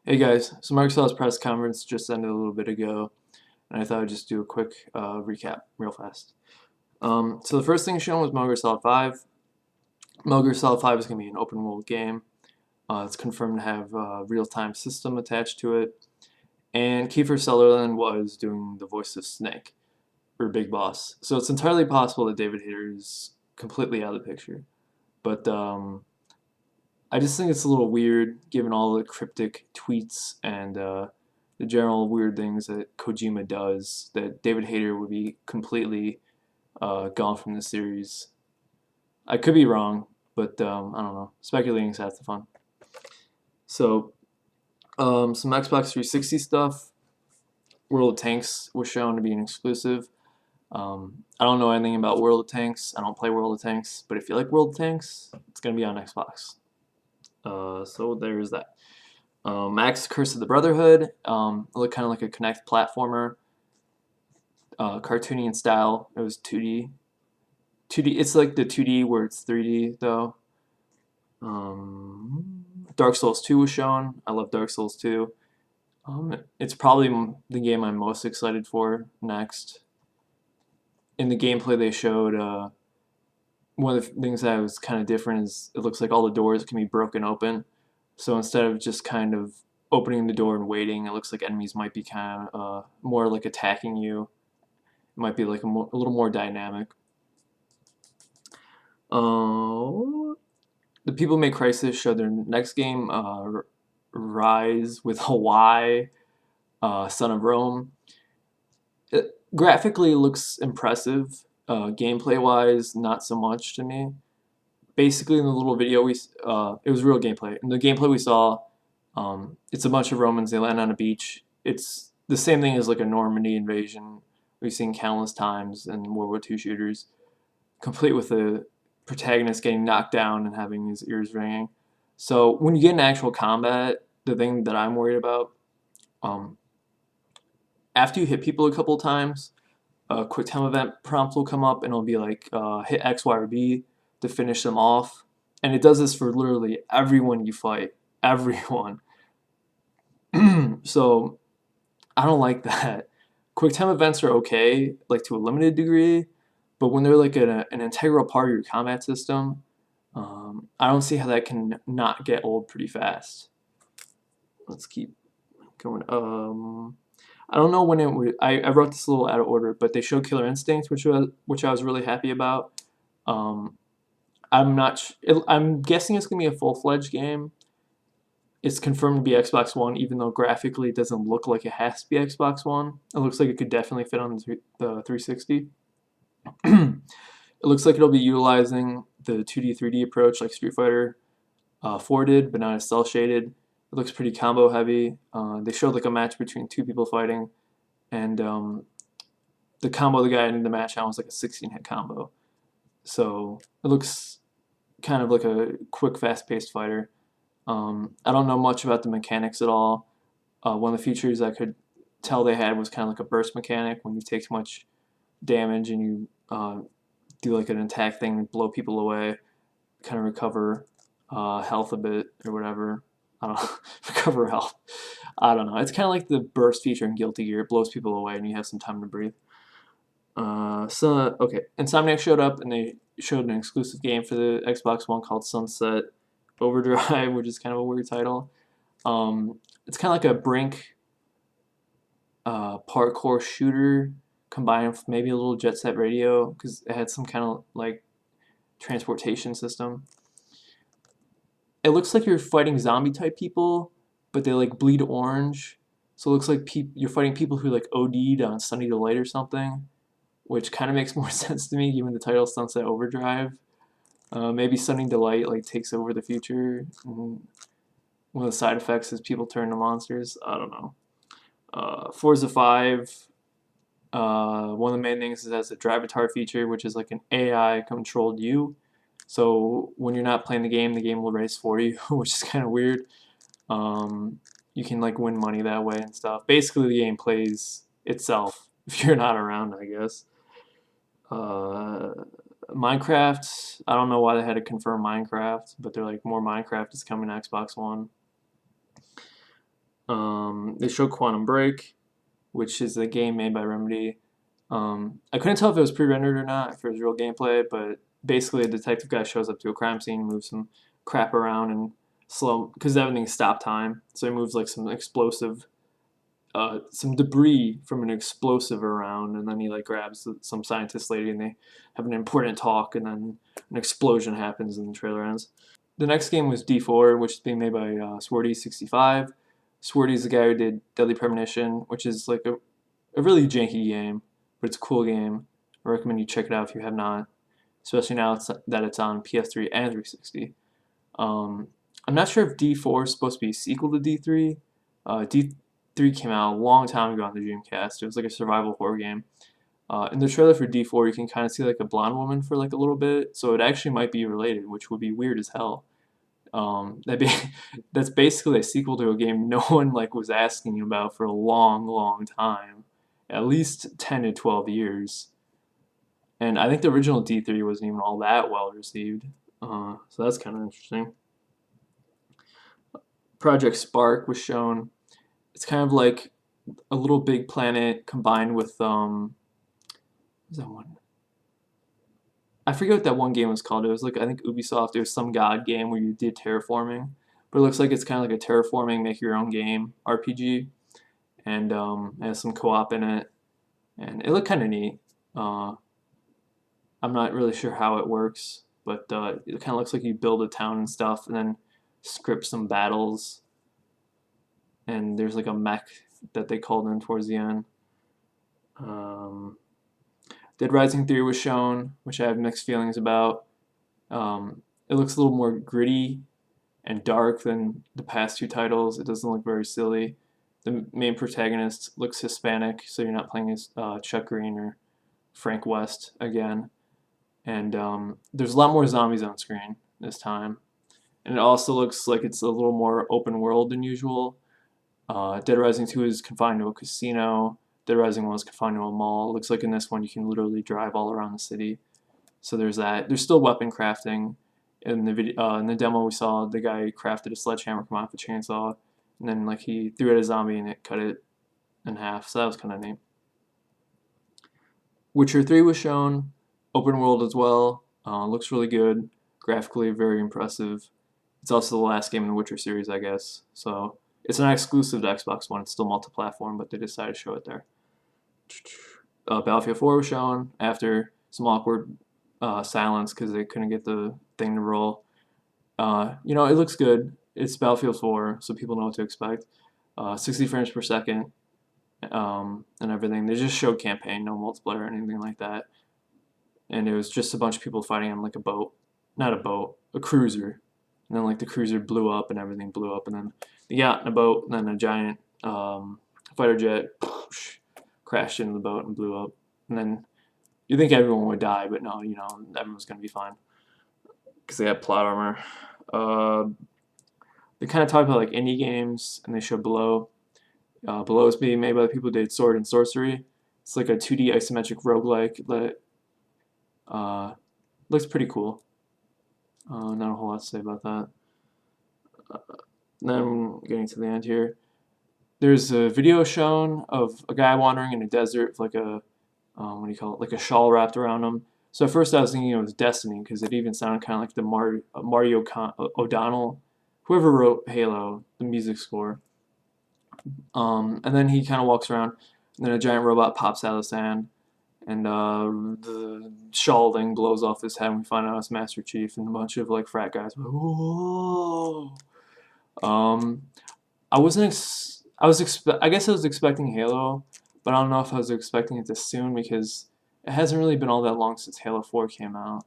Hey guys, so Microsoft's press conference just ended a little bit ago, and I thought I'd just do a quick recap real fast. So the first thing shown was Metal Gear Solid 5. Metal Gear Solid 5 is going to be an open world game. It's confirmed to have a real-time system attached to it, and Kiefer Sutherland was doing the voice of Snake, or Big Boss. So it's entirely possible that David Hayter is completely out of the picture. But I just think it's a little weird, given all the cryptic tweets and the general weird things that Kojima does, that David Hayter would be completely gone from the series. I could be wrong, but I don't know. Speculating is half the fun. So, some Xbox 360 stuff. World of Tanks was shown to be an exclusive. I don't know anything about World of Tanks. I don't play World of Tanks, but if you like World of Tanks, it's going to be on Xbox. So there's that. Max Curse of the Brotherhood. It looked kind of like a Kinect platformer. Cartoony in style. It was 2D. 2D. It's like the 2D where it's 3D though. Dark Souls 2 was shown. I love Dark Souls 2. It's probably the game I'm most excited for next. In the gameplay they showed, one of the things that was kind of different is it looks like all the doors can be broken open. So instead of just kind of opening the door and waiting, it looks like enemies might be kind of more like attacking you. It might be like a little more dynamic. The people who made Crysis showed their next game, Ryse with Hawaii, Son of Rome. It graphically looks impressive. Gameplay-wise, not so much to me. Basically, in the little video it was real gameplay. In the gameplay we saw, it's a bunch of Romans. They land on a beach. It's the same thing as like a Normandy invasion we've seen countless times in World War II shooters, complete with the protagonist getting knocked down and having his ears ringing. So when you get in actual combat, the thing that I'm worried about, after you hit people a couple times, a quick time event prompt will come up and it'll be like hit X, Y, or B to finish them off. And it does this for literally everyone you fight. Everyone. So I don't like that. Quick time events are okay, like to a limited degree, but when they're like an integral part of your combat system, I don't see how that can not get old pretty fast. Let's keep going. I don't know when it would. I wrote this a little out of order, but they showed Killer Instinct, which I was really happy about. I'm guessing it's gonna be a full-fledged game. It's confirmed to be Xbox One, even though graphically it doesn't look like it has to be Xbox One. It looks like it could definitely fit on the 360. It looks like it'll be utilizing the 2D 3D approach like Street Fighter 4 did, but not as cel shaded. It looks pretty combo heavy. They showed like a match between two people fighting, and the combo the guy in the match on was like a 16-hit combo. So it looks kind of like a quick, fast-paced fighter. I don't know much about the mechanics at all. One of the features I could tell they had was kind of like a burst mechanic. When you take too much damage and you do like an attack thing and blow people away, kind of recover health a bit or whatever. I don't know. Recover health. I don't know. It's kind of like the burst feature in Guilty Gear. It blows people away and you have some time to breathe. Okay, Insomniac showed up and they showed an exclusive game for the Xbox One called Sunset Overdrive, which is kind of a weird title. It's kind of like a Brink parkour shooter combined with maybe a little Jet Set Radio because it had some kind of like transportation system. It looks like you're fighting zombie type people, but they like bleed orange. So it looks like you're fighting people who like OD'd on Sunny Delight or something, which kind of makes more sense to me given the title Sunset Overdrive. Maybe Sunny Delight like takes over the future. And one of the side effects is people turn to monsters. I don't know. Forza 5. One of the main things is it has a Drivatar feature, which is like an AI controlled you. So when you're not playing the game will race for you, which is kind of weird. You can like win money that way and stuff. Basically, the game plays itself if you're not around, I guess. Minecraft, I don't know why they had to confirm Minecraft, but they're like more Minecraft is coming to Xbox One. They showed Quantum Break, which is a game made by Remedy. I couldn't tell if it was pre-rendered or not, if it was real gameplay, but basically a detective guy shows up to a crime scene, moves some crap around and slow, because everything's stop time, so he moves like some debris from an explosive around, and then he like grabs some scientist lady, and they have an important talk, and then an explosion happens, and the trailer ends. The next game was D4, which is being made by Swarty65. Swarty is the guy who did Deadly Premonition, which is like a really janky game, but it's a cool game. I recommend you check it out if you have not, especially now that it's on PS3 and 360. I'm not sure if D4 is supposed to be a sequel to D3. D3 came out a long time ago on the Dreamcast. It was like a survival horror game. In the trailer for D4, you can kind of see like a blonde woman for like a little bit, so it actually might be related, which would be weird as hell. That be that's basically a sequel to a game no one like was asking about for a long, long time, at least 10 to 12 years. And I think the original D3 wasn't even all that well received, so that's kind of interesting. Project Spark was shown. It's kind of like a little big planet combined with what's that one? I forget what that one game was called. It was like, I think Ubisoft. It was some god game where you did terraforming, but it looks like it's kind of like a terraforming, make your own game RPG, and it has some co-op in it, and it looked kind of neat. I'm not really sure how it works, but it kind of looks like you build a town and stuff, and then script some battles, and there's like a mech that they called in towards the end. Dead Rising 3 was shown, which I have mixed feelings about. It looks a little more gritty and dark than the past two titles. It doesn't look very silly. The main protagonist looks Hispanic, so you're not playing as Chuck Green or Frank West again. And there's a lot more zombies on screen this time. And it also looks like it's a little more open world than usual. Dead Rising 2 is confined to a casino. Dead Rising 1 is confined to a mall. It looks like in this one you can literally drive all around the city. So there's that. There's still weapon crafting. In the demo we saw, the guy crafted a sledgehammer come off a chainsaw, and then like he threw it at a zombie and it cut it in half. So that was kind of neat. Witcher 3 was shown, open world as well. Looks really good, graphically very impressive. It's also the last game in the Witcher series, I guess. So it's not exclusive to Xbox One. It's still multi-platform, but they decided to show it there. Battlefield 4 was shown after some awkward silence because they couldn't get the thing to roll. It looks good. It's Battlefield 4, so people know what to expect. 60 frames per second and everything. They just showed campaign, no multiplayer or anything like that. And it was just a bunch of people fighting on like a boat. Not a boat, a cruiser. And then like the cruiser blew up and everything blew up. And then they got in a boat and then a giant fighter jet crashed into the boat and blew up. And then you think everyone would die, but no, everyone's going to be fine. Because they have plot armor. They kind of talk about like indie games, and they show Below. Below is being made by the people who did Sword and Sorcery. It's like a 2D isometric roguelike that looks pretty cool. Not a whole lot to say about that. Then getting to the end here. There's a video shown of a guy wandering in a desert with like a what do you call it? Like a shawl wrapped around him. So at first I was thinking it was Destiny because it even sounded kind of like the Mario O'Donnell, whoever wrote Halo, the music score. And then he kind of walks around, and then a giant robot pops out of the sand, and the shawl thing blows off his head, and we find out it's Master Chief and a bunch of like frat guys. Whoa! I wasn't. I guess I was expecting Halo, but I don't know if I was expecting it this soon because it hasn't really been all that long since Halo 4 came out,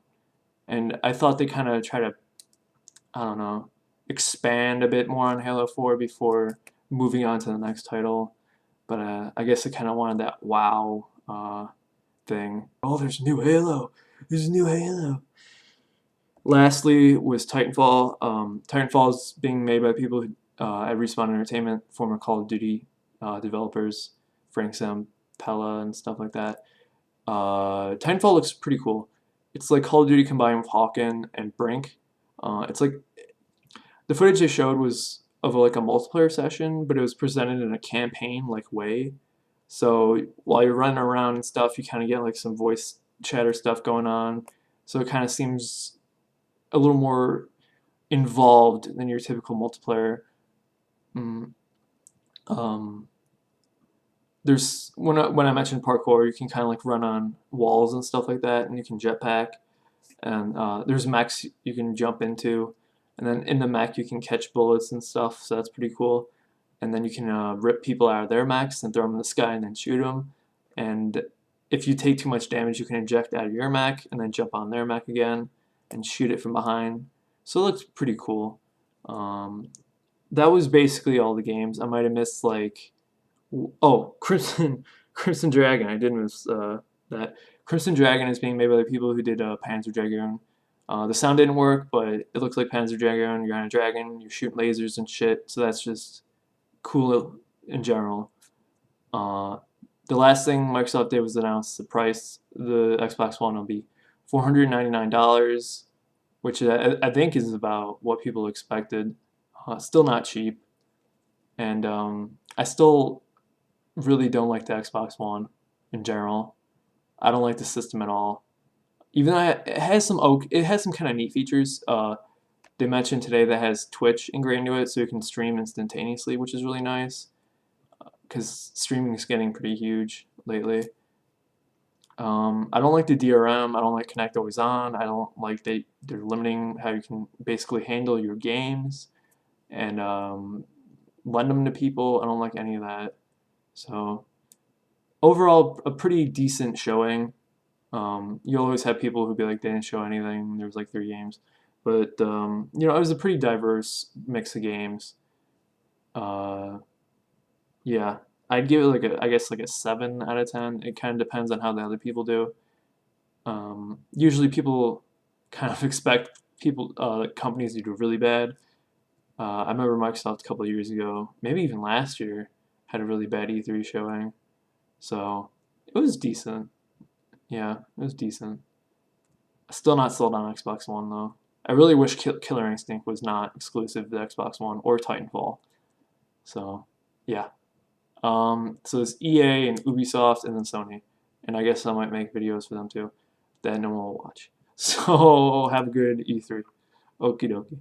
and I thought they kind of try to, I don't know, expand a bit more on Halo 4 before moving on to the next title. But I guess I kind of wanted that wow thing. Oh, there's a new Halo. There's a new Halo. Lastly was Titanfall. Titanfall is being made by people at Respawn Entertainment, former Call of Duty developers, Frank Zampella and stuff like that. Titanfall looks pretty cool. It's like Call of Duty combined with Hawken and Brink. It's like the footage they showed was of like a multiplayer session, but it was presented in a campaign like way. So while you're running around and stuff, you kind of get like some voice chatter stuff going on. So it kind of seems a little more involved than your typical multiplayer. Mm, um, there's when I mentioned parkour, you can kind of like run on walls and stuff like that, and you can jetpack. And there's mechs you can jump into, and then in the mech you can catch bullets and stuff. So that's pretty cool. And then you can rip people out of their mechs and throw them in the sky and then shoot them. And if you take too much damage, you can eject out of your mech and then jump on their mech again and shoot it from behind. So it looks pretty cool. That was basically all the games. I might have missed like, oh, Crimson Dragon. I did miss that. Crimson Dragon is being made by the people who did Panzer Dragoon. The sound didn't work, but it looks like Panzer Dragoon. You're on a dragon, you're shooting lasers and shit. So that's just cool in general. The last thing Microsoft did was announce the price. The Xbox One will be $499, which I think is about what people expected. Still not cheap. And I still really don't like the Xbox One in general. I don't like the system at all. Even though it has some kind of neat features. They mentioned today that has Twitch ingrained into it, so you can stream instantaneously, which is really nice. Because streaming is getting pretty huge lately. I don't like the DRM. I don't like Connect Always On. I don't like they're limiting how you can basically handle your games and lend them to people. I don't like any of that. So overall, a pretty decent showing. You always have people who be like they didn't show anything. There was like 3 games, but you know, it was a pretty diverse mix of games. Yeah, I'd give it like I guess like a 7 out of 10. It kind of depends on how the other people do. Usually people kind of expect companies to do really bad. I remember Microsoft a couple of years ago, maybe even last year, had a really bad E3 showing. So it was decent. Yeah, it was decent. Still not sold on Xbox One though. I really wish Killer Instinct was not exclusive to the Xbox One or Titanfall. So yeah. So it's EA and Ubisoft and then Sony. And I guess I might make videos for them too that no one will watch. So have a good E3. Okie dokie.